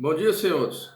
Bom dia, senhores.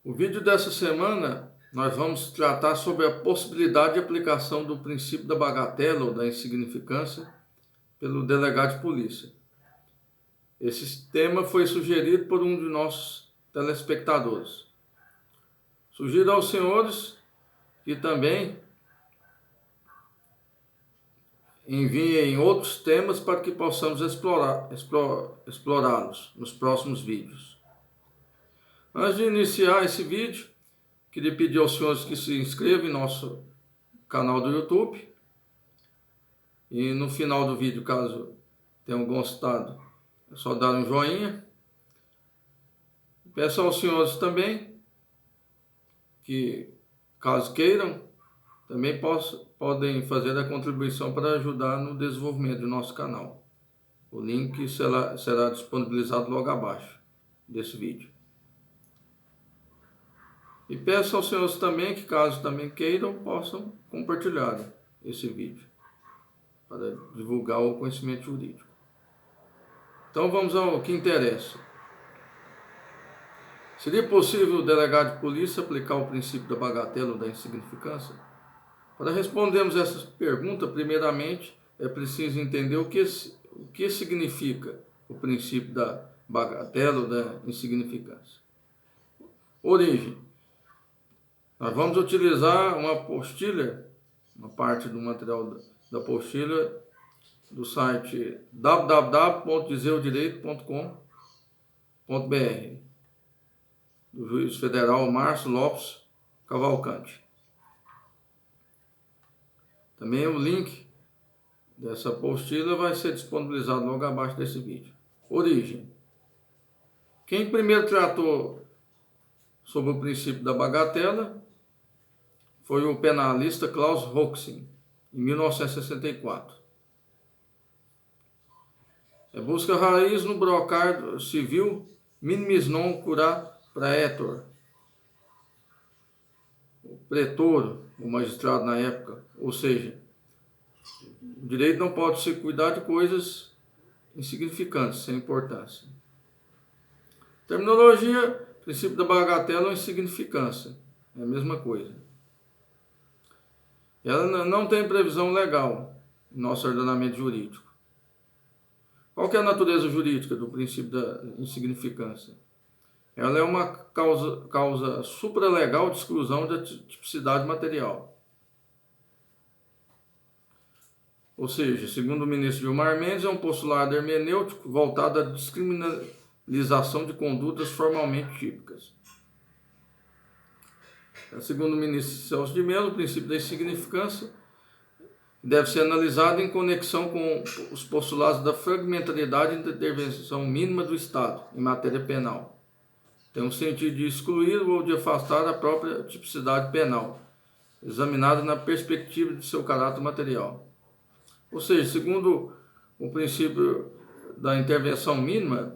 O vídeo dessa semana nós vamos tratar sobre a possibilidade de aplicação do princípio da bagatela ou da insignificância pelo delegado de polícia. Esse tema foi sugerido por um de nossos telespectadores. Sugiro aos senhores que também enviem outros temas para que possamos explorá-los nos próximos vídeos. Antes de iniciar esse vídeo, queria pedir aos senhores que se inscrevam em nosso canal do YouTube. E no final do vídeo, caso tenham gostado, é só dar um joinha. Peço aos senhores também que, caso queiram, também podem fazer a contribuição para ajudar no desenvolvimento do nosso canal. O link será disponibilizado logo abaixo desse vídeo. E peço aos senhores também que, caso também queiram, possam compartilhar esse vídeo para divulgar o conhecimento jurídico. Então vamos ao que interessa. Seria possível o delegado de polícia aplicar o princípio da bagatela ou da insignificância? Para respondermos essa pergunta, primeiramente é preciso entender o que significa o princípio da bagatela ou da insignificância. Origem. Nós vamos utilizar uma apostila, uma parte do material da apostila do site www.dizeodireito.com.br do juiz federal Márcio Lopes Cavalcante. Também o link dessa apostila vai ser disponibilizado logo abaixo desse vídeo. Origem. Quem primeiro tratou sobre o princípio da bagatela foi o penalista Klaus Hoxing, em 1964. Busca raiz no brocar civil minimis non curat praetor. O pretor, o magistrado na época, ou seja, o direito não pode se cuidar de coisas insignificantes, sem importância. Terminologia, princípio da bagatela ou insignificância, é a mesma coisa. Ela não tem previsão legal no nosso ordenamento jurídico. Qual que é a natureza jurídica do princípio da insignificância? Ela é uma causa supralegal de exclusão da tipicidade material. Ou seja, segundo o ministro Gilmar Mendes, é um postulado hermenêutico voltado à descriminalização de condutas formalmente típicas. Segundo o ministro Celso de Mello, o princípio da insignificância deve ser analisado em conexão com os postulados da fragmentariedade e da intervenção mínima do Estado em matéria penal. Tem um sentido de excluir ou de afastar a própria tipicidade penal, examinada na perspectiva de seu caráter material. Ou seja, segundo o princípio da intervenção mínima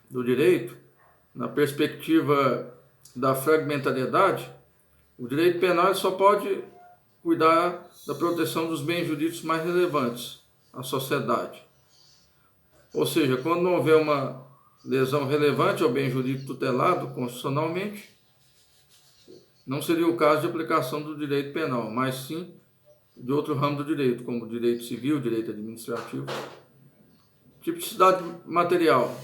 do direito, na perspectiva da fragmentariedade, o direito penal só pode cuidar da proteção dos bens jurídicos mais relevantes à sociedade. Ou seja, quando não houver uma lesão relevante ao bem jurídico tutelado constitucionalmente, não seria o caso de aplicação do direito penal, mas sim de outro ramo do direito, como o direito civil, direito administrativo. Tipicidade material.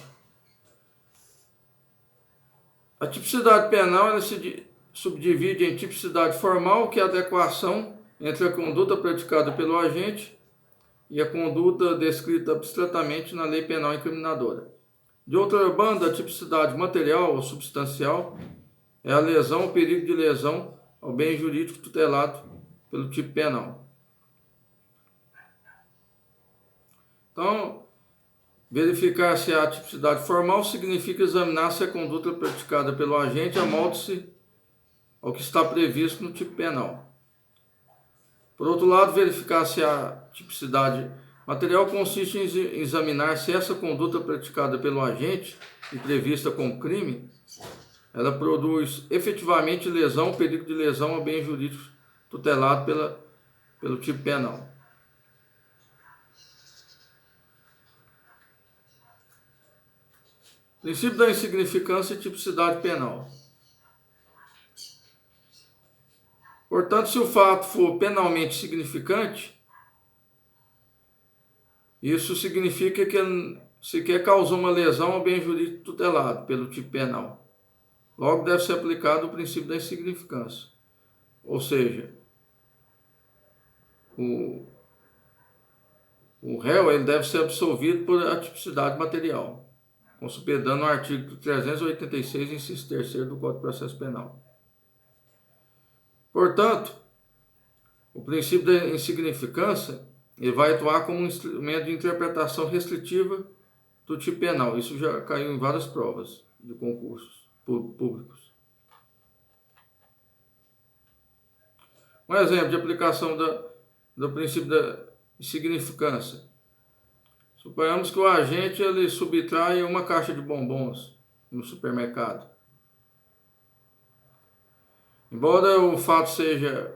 A tipicidade penal ela se subdivide em tipicidade formal, que é a adequação entre a conduta praticada pelo agente e a conduta descrita abstratamente na lei penal incriminadora. De outra banda, a tipicidade material ou substancial é a lesão ou perigo de lesão ao bem jurídico tutelado pelo tipo penal. Então, verificar se há tipicidade formal significa examinar se a conduta praticada pelo agente amolda-se ao que está previsto no tipo penal. Por outro lado, verificar se há tipicidade material consiste em examinar se essa conduta praticada pelo agente e prevista como crime, ela produz efetivamente lesão, perigo de lesão ao bem jurídico tutelado pelo tipo penal. Princípio da insignificância e tipicidade penal. Portanto, se o fato for penalmente significante, isso significa que sequer causou uma lesão ao bem jurídico tutelado pelo tipo penal. Logo, deve ser aplicado o princípio da insignificância. Ou seja, o réu ele deve ser absolvido por atipicidade material, considerando o artigo 386, inciso 3º do Código de Processo Penal. Portanto, o princípio da insignificância ele vai atuar como um instrumento de interpretação restritiva do tipo penal. Isso já caiu em várias provas de concursos públicos. Um exemplo de aplicação do princípio da insignificância. Suponhamos que o agente ele subtrai uma caixa de bombons no supermercado. Embora o fato seja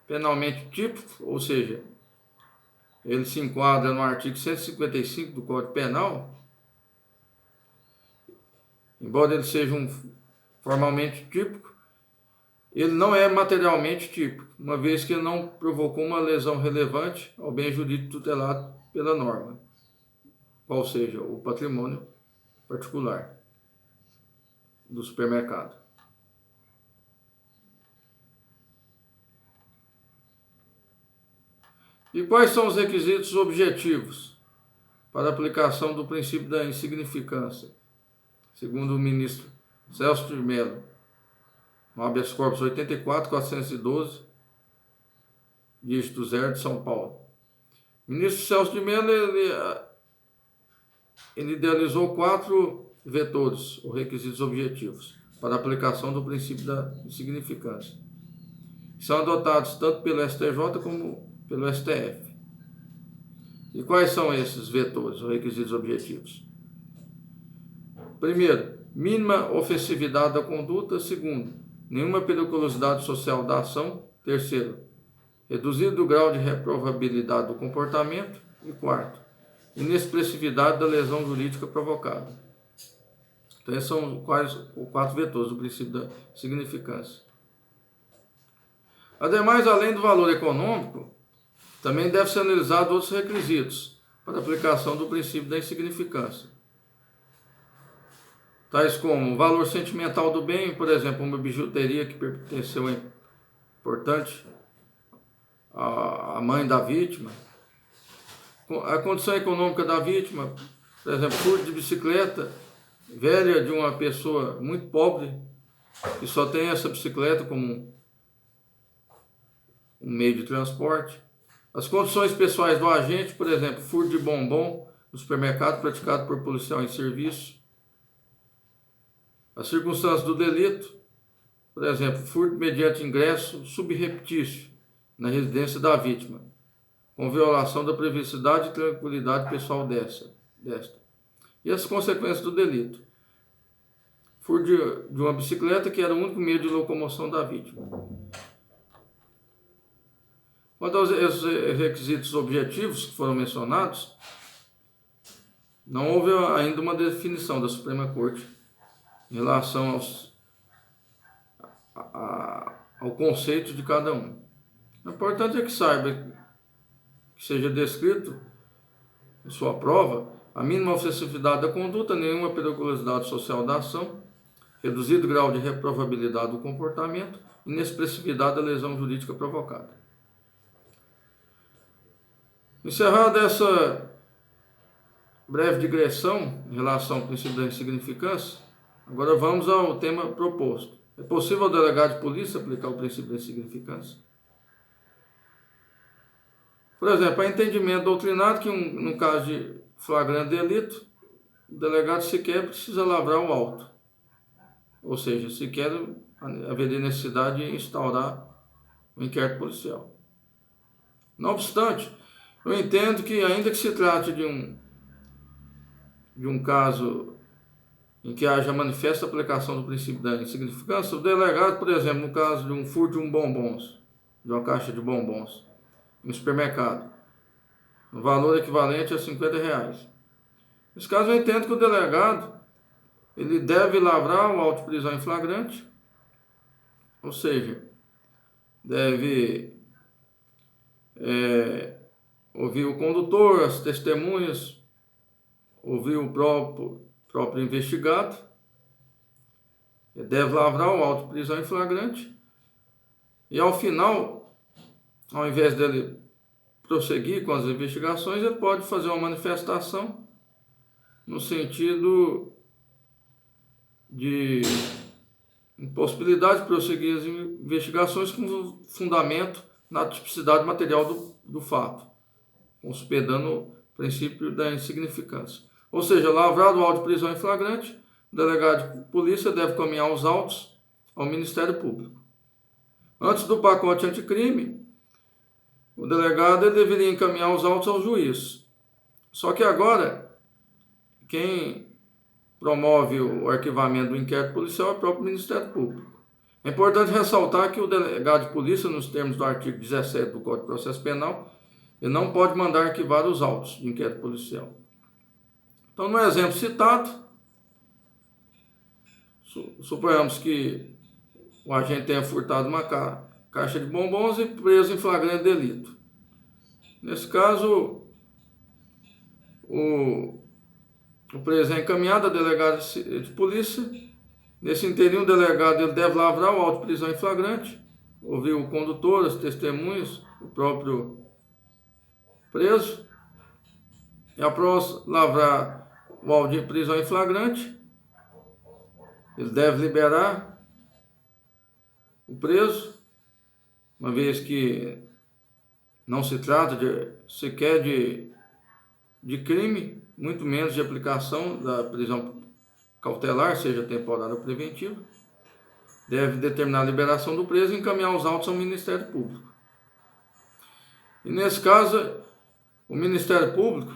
penalmente típico, ou seja, ele se enquadra no artigo 155 do Código Penal, embora ele seja formalmente típico, ele não é materialmente típico, uma vez que ele não provocou uma lesão relevante ao bem jurídico tutelado pela norma, qual seja o patrimônio particular do supermercado. E quais são os requisitos objetivos para a aplicação do princípio da insignificância, segundo o ministro Celso de Mello, no habeas corpus 84.412, dígito 0 de São Paulo? O ministro Celso de Mello ele idealizou 4 vetores, ou requisitos objetivos, para a aplicação do princípio da insignificância, que são adotados tanto pelo STJ como pelo STF. E quais são esses vetores, ou requisitos objetivos? Primeiro, mínima ofensividade da conduta. Segundo, nenhuma periculosidade social da ação. Terceiro, reduzido o grau de reprovabilidade do comportamento. E quarto, inexpressividade da lesão jurídica provocada. Então, esses são os 4 vetores do princípio da significância. Ademais, além do valor econômico, também deve ser analisado outros requisitos para a aplicação do princípio da insignificância, tais como o valor sentimental do bem, por exemplo, uma bijuteria que pertenceu importante à mãe da vítima, a condição econômica da vítima, por exemplo, furto de bicicleta velha de uma pessoa muito pobre que só tem essa bicicleta como um meio de transporte. As condições pessoais do agente, por exemplo, furto de bombom no supermercado praticado por policial em serviço. As circunstâncias do delito, por exemplo, furto mediante ingresso subreptício na residência da vítima, com violação da privacidade e tranquilidade pessoal desta. E as consequências do delito. Furto de uma bicicleta que era o único meio de locomoção da vítima. Quanto aos requisitos objetivos que foram mencionados, não houve ainda uma definição da Suprema Corte em relação ao conceito de cada um. O importante é que saiba, que seja descrito em sua prova, a mínima ofensividade da conduta, nenhuma periculosidade social da ação, reduzido grau de reprovabilidade do comportamento, inexpressividade da lesão jurídica provocada. Encerrada essa breve digressão em relação ao princípio da insignificância, agora vamos ao tema proposto. É possível ao delegado de polícia aplicar o princípio da insignificância? Por exemplo, há entendimento doutrinário que, no caso de flagrante delito, o delegado sequer precisa lavrar o auto. Ou seja, sequer haveria necessidade de instaurar um inquérito policial. Não obstante, eu entendo que, ainda que se trate de um caso em que haja manifesta aplicação do princípio da insignificância, o delegado, por exemplo, no caso de um furto de bombons, de uma caixa de bombons, no supermercado, no valor equivalente a R$50, Nesse caso, eu entendo que o delegado ele deve lavrar o auto de prisão em flagrante, ou seja, deve ouvir o condutor, as testemunhas, ouvir o próprio investigado, ele deve lavrar o auto de prisão em flagrante, e ao final, ao invés dele prosseguir com as investigações, ele pode fazer uma manifestação no sentido de impossibilidade de prosseguir as investigações com fundamento na tipicidade material do fato, hospedando o princípio da insignificância. Ou seja, lavrado o auto de prisão em flagrante, o delegado de polícia deve caminhar os autos ao Ministério Público. Antes do pacote anticrime, o delegado ele deveria encaminhar os autos ao juiz. Só que agora, quem promove o arquivamento do inquérito policial é o próprio Ministério Público. É importante ressaltar que o delegado de polícia, nos termos do artigo 17 do Código de Processo Penal, ele não pode mandar arquivar os autos de inquérito policial. Então, no exemplo citado, suponhamos que o agente tenha furtado uma caixa de bombons e preso em flagrante delito. Nesse caso, o preso é encaminhado a delegado de polícia. Nesse inteirinho, o delegado ele deve lavrar o auto de prisão em flagrante, ouvir o condutor, as testemunhas, o próprio preso. E após lavrar o auto de prisão em flagrante, ele deve liberar o preso, uma vez que não se trata sequer de crime, muito menos de aplicação da prisão cautelar, seja temporária ou preventiva. Deve determinar a liberação do preso e encaminhar os autos ao Ministério Público. E nesse caso, o Ministério Público,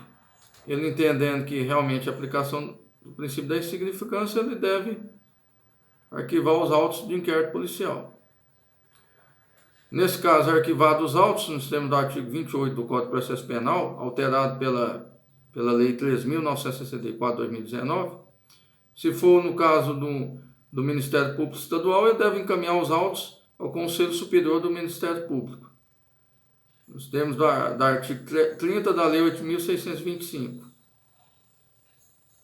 ele entendendo que realmente a aplicação do princípio da insignificância, ele deve arquivar os autos de inquérito policial. Nesse caso, arquivados os autos, nos termos do artigo 28 do Código de Processo Penal, alterado pela Lei 3.964/2019, se for no caso do Ministério Público Estadual, ele deve encaminhar os autos ao Conselho Superior do Ministério Público, nos termos do artigo 30 da Lei 8.625,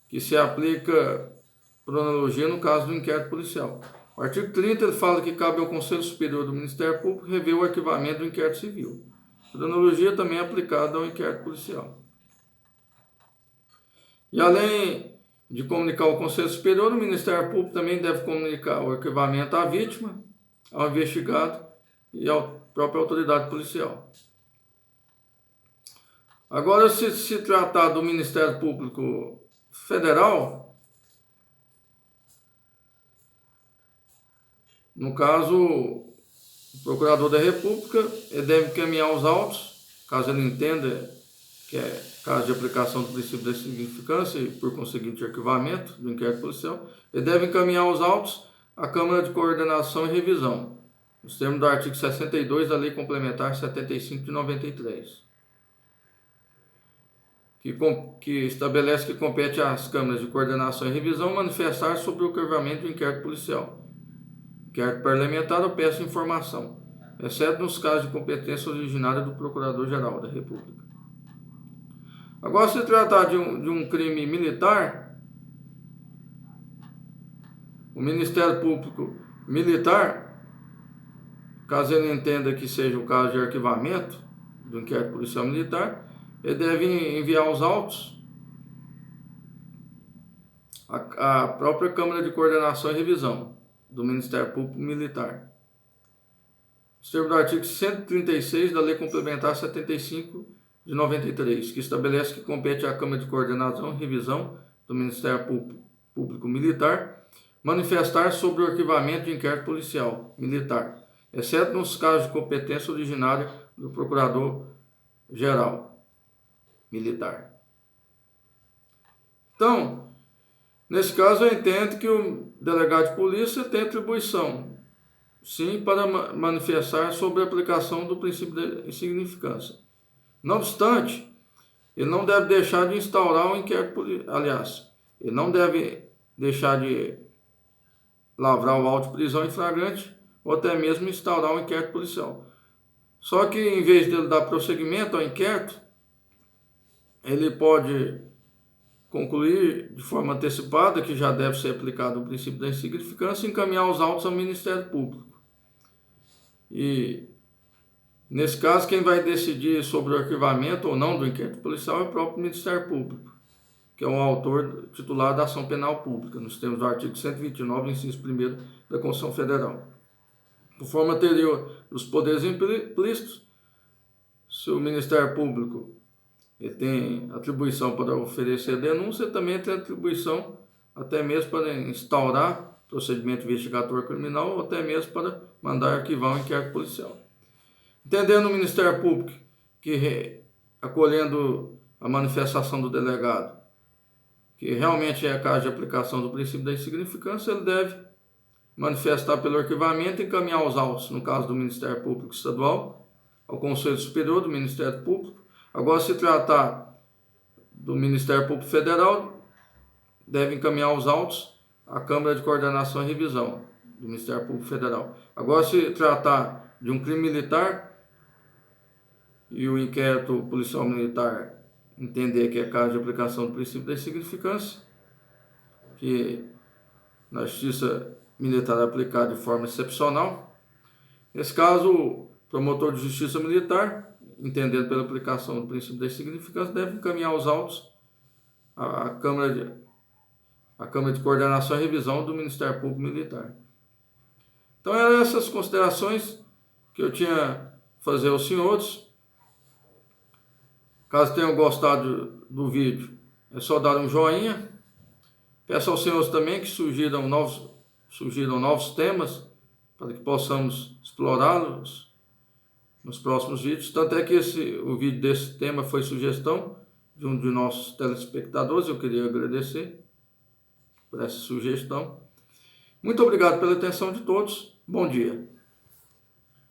que se aplica por analogia no caso do inquérito policial. O artigo 30 ele fala que cabe ao Conselho Superior do Ministério Público rever o arquivamento do inquérito civil. Por analogia também é aplicada ao inquérito policial. E além de comunicar ao Conselho Superior, o Ministério Público também deve comunicar o arquivamento à vítima, ao investigado e à própria autoridade policial. Agora, se tratar do Ministério Público Federal, no caso, o Procurador da República ele deve encaminhar os autos, caso ele entenda que é caso de aplicação do princípio da insignificância e, por conseguinte, arquivamento do inquérito policial, ele deve encaminhar os autos à Câmara de Coordenação e Revisão, nos termos do artigo 62 da Lei Complementar 75 de 93, que estabelece que compete às Câmaras de Coordenação e Revisão manifestar sobre o arquivamento do inquérito policial, inquérito parlamentar ou peça de informação, exceto nos casos de competência originária do Procurador-Geral da República. Agora, se tratar de um crime militar, o Ministério Público Militar, caso ele entenda que seja o caso de arquivamento do inquérito policial militar, ele deve enviar os autos à própria Câmara de Coordenação e Revisão do Ministério Público Militar, nos termos do artigo 136 da Lei Complementar 75 de 93, que estabelece que compete à Câmara de Coordenação e Revisão do Ministério Público Militar manifestar sobre o arquivamento de inquérito policial militar, exceto nos casos de competência originária do Procurador-Geral Militar. Então, nesse caso, eu entendo que o delegado de polícia tem atribuição, sim, para manifestar sobre a aplicação do princípio da insignificância. Não obstante, ele não deve deixar de instaurar um inquérito, aliás, ele não deve deixar de lavrar o auto de prisão em flagrante ou até mesmo instaurar um inquérito policial. Só que em vez dele dar prosseguimento ao inquérito, ele pode concluir de forma antecipada, que já deve ser aplicado o princípio da insignificância, e encaminhar os autos ao Ministério Público. E, nesse caso, quem vai decidir sobre o arquivamento ou não do inquérito policial é o próprio Ministério Público, que é o autor titular da ação penal pública, nos termos do artigo 129, inciso 1º da Constituição Federal. Por forma anterior dos poderes implícitos, se o Ministério Público ele tem atribuição para oferecer denúncia, também tem atribuição até mesmo para instaurar procedimento investigatório criminal ou até mesmo para mandar arquivar um inquérito policial. Entendendo o Ministério Público que, acolhendo a manifestação do delegado, que realmente é caso de aplicação do princípio da insignificância, ele deve manifestar pelo arquivamento e encaminhar os autos, no caso do Ministério Público Estadual, ao Conselho Superior do Ministério Público. Agora, se tratar do Ministério Público Federal, deve encaminhar os autos à Câmara de Coordenação e Revisão do Ministério Público Federal. Agora, se tratar de um crime militar e o inquérito policial militar entender que é caso de aplicação do princípio da insignificância, que na Justiça Militar é aplicado de forma excepcional, nesse caso, o promotor de Justiça Militar, entendendo pela aplicação do princípio da insignificância, deve encaminhar os autos à Câmara de Coordenação e Revisão do Ministério Público Militar. Então, eram essas considerações que eu tinha a fazer aos senhores. Caso tenham gostado do vídeo, é só dar um joinha. Peço aos senhores também que sugiram novos temas para que possamos explorá-los nos próximos vídeos. Tanto é que o vídeo desse tema foi sugestão de um de nossos telespectadores. Eu queria agradecer por essa sugestão. Muito obrigado pela atenção de todos. Bom dia.